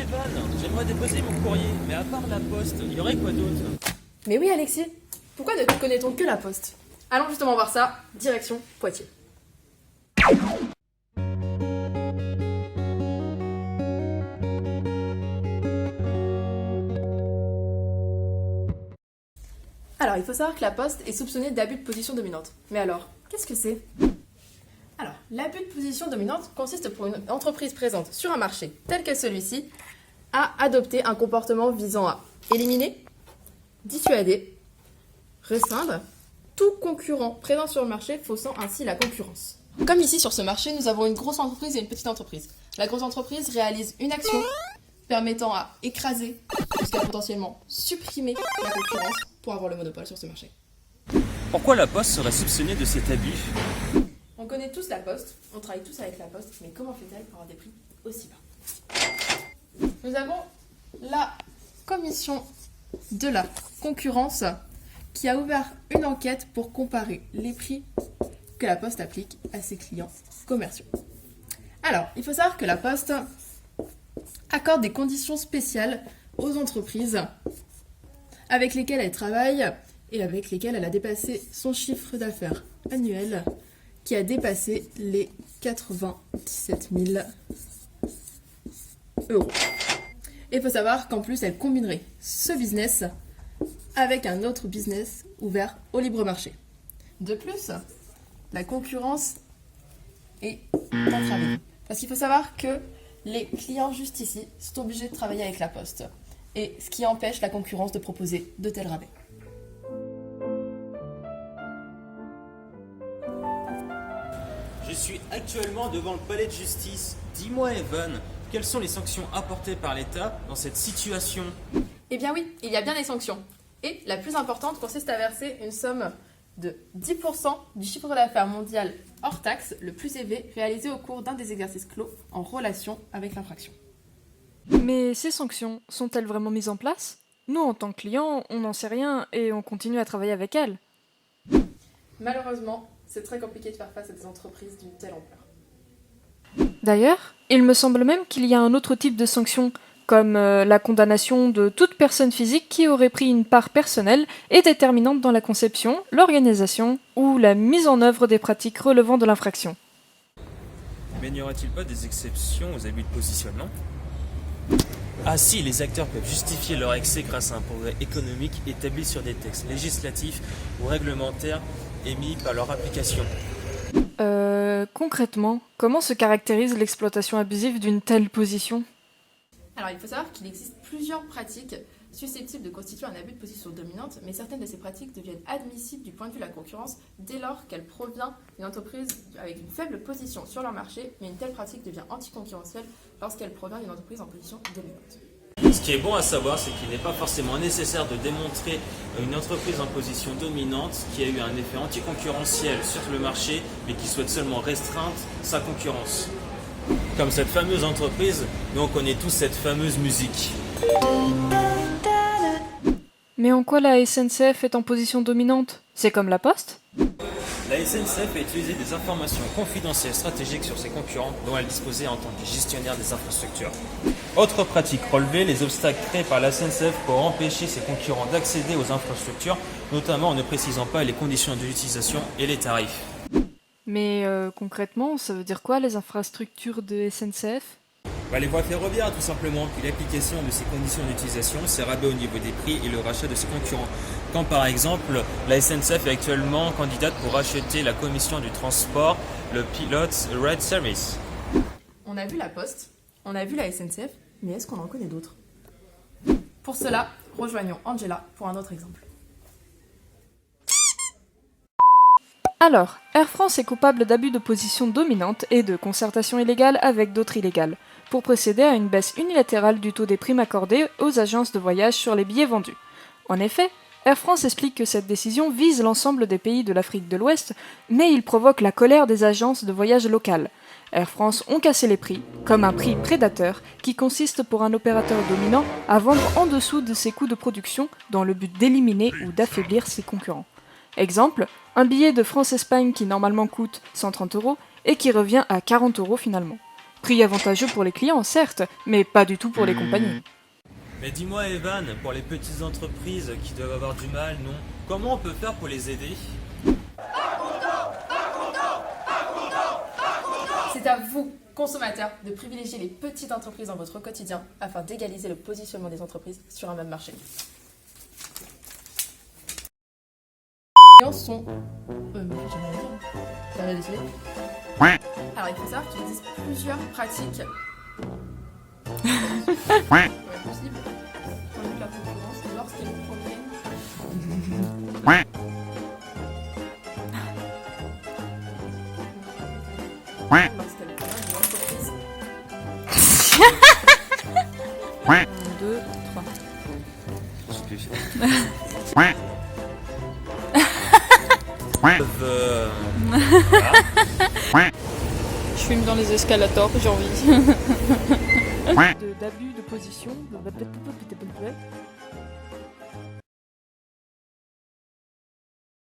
Evan, j'aimerais déposer mon courrier, mais à part la poste, il y aurait quoi d'autre? Mais oui Alexis, pourquoi ne connaît-on que la poste? Allons justement voir ça, direction Poitiers. Alors, il faut savoir que la poste est soupçonnée d'abus de position dominante. Mais alors, qu'est-ce que c'est? Alors, l'abus de position dominante consiste pour une entreprise présente sur un marché tel que celui-ci à adopter un comportement visant à éliminer, dissuader, restreindre tout concurrent présent sur le marché, faussant ainsi la concurrence. Comme ici sur ce marché, nous avons une grosse entreprise et une petite entreprise. La grosse entreprise réalise une action permettant à écraser, jusqu'à potentiellement supprimer la concurrence pour avoir le monopole sur ce marché. Pourquoi la poste serait soupçonnée de cet abus? On connaît tous la poste, on travaille tous avec la poste, mais comment fait-elle pour avoir des prix aussi bas? Nous avons la commission de la concurrence qui a ouvert une enquête pour comparer les prix que la poste applique à ses clients commerciaux. Alors, il faut savoir que la poste accorde des conditions spéciales aux entreprises avec lesquelles elle travaille et avec lesquelles elle a dépassé son chiffre d'affaires annuel qui a dépassé les 97 000 euros. Et il faut savoir qu'en plus, elle combinerait ce business avec un autre business ouvert au libre marché. De plus, la concurrence est entravée. Parce qu'il faut savoir que les clients juste ici sont obligés de travailler avec la poste. Et ce qui empêche la concurrence de proposer de tels rabais. Je suis actuellement devant le palais de justice. Dis-moi Evan, quelles sont les sanctions apportées par l'État dans cette situation? Eh bien oui, il y a bien des sanctions. Et la plus importante consiste à verser une somme de 10% du chiffre d'affaires mondial hors taxe le plus élevé réalisé au cours d'un des exercices clos en relation avec l'infraction. Mais ces sanctions sont-elles vraiment mises en place? Nous, en tant que clients, on n'en sait rien et on continue à travailler avec elles. Malheureusement, c'est très compliqué de faire face à des entreprises d'une telle ampleur. D'ailleurs, il me semble même qu'il y a un autre type de sanction, comme la condamnation de toute personne physique qui aurait pris une part personnelle et déterminante dans la conception, l'organisation ou la mise en œuvre des pratiques relevant de l'infraction. Mais n'y aura-t-il pas des exceptions aux abus de positionnement? Ah si, les acteurs peuvent justifier leur excès grâce à un progrès économique établi sur des textes législatifs ou réglementaires émis par leur application. Concrètement, comment se caractérise l'exploitation abusive d'une telle position? Alors il faut savoir qu'il existe plusieurs pratiques susceptibles de constituer un abus de position dominante, mais certaines de ces pratiques deviennent admissibles du point de vue de la concurrence dès lors qu'elle provient d'une entreprise avec une faible position sur leur marché, mais une telle pratique devient anticoncurrentielle lorsqu'elle provient d'une entreprise en position dominante. Ce qui est bon à savoir, c'est qu'il n'est pas forcément nécessaire de démontrer une entreprise en position dominante qui a eu un effet anticoncurrentiel sur le marché, mais qui souhaite seulement restreindre sa concurrence. Comme cette fameuse entreprise, nous on connaît tous cette fameuse musique. Mais en quoi la SNCF est en position dominante? C'est comme la Poste? La SNCF a utilisé des informations confidentielles stratégiques sur ses concurrents dont elle disposait en tant que gestionnaire des infrastructures. Autre pratique relevée, les obstacles créés par la SNCF pour empêcher ses concurrents d'accéder aux infrastructures, notamment en ne précisant pas les conditions d'utilisation et les tarifs. Mais concrètement, ça veut dire quoi les infrastructures de SNCF? Les voies ferroviaires tout simplement, puis l'application de ces conditions d'utilisation, ses rabais au niveau des prix et le rachat de ses concurrents. Quand par exemple, la SNCF est actuellement candidate pour racheter la commission du transport, le Pilots Rail Service. On a vu la Poste, on a vu la SNCF, mais est-ce qu'on en connaît d'autres? Pour cela, rejoignons Angela pour un autre exemple. Alors, Air France est coupable d'abus de position dominante et de concertation illégale avec d'autres illégales, pour procéder à une baisse unilatérale du taux des primes accordées aux agences de voyage sur les billets vendus. En effet, Air France explique que cette décision vise l'ensemble des pays de l'Afrique de l'Ouest, mais il provoque la colère des agences de voyage locales. Air France ont cassé les prix, comme un prix prédateur, qui consiste pour un opérateur dominant à vendre en dessous de ses coûts de production dans le but d'éliminer ou d'affaiblir ses concurrents. Exemple, un billet de France-Espagne qui normalement coûte 130 € et qui revient à 40 € finalement. Prix avantageux pour les clients, certes, mais pas du tout pour les compagnies. Mais dis-moi Evan, pour les petites entreprises qui doivent avoir du mal, non, comment on peut faire pour les aider? C'est à vous, consommateurs, de privilégier les petites entreprises dans votre quotidien afin d'égaliser le positionnement des entreprises sur un même marché. Les clients sont... j'ai rien à dire. J'ai rien décidé. Alors, il faut savoir qu'il existe plusieurs pratiques possibles pour lutter la concurrence lorsqu'elles proviennent lorsqu'elles proviennent d'une entreprise. 1, 2, 3. Je sais plus. Je fume dans les escalators, j'ai envie. D'abus de position.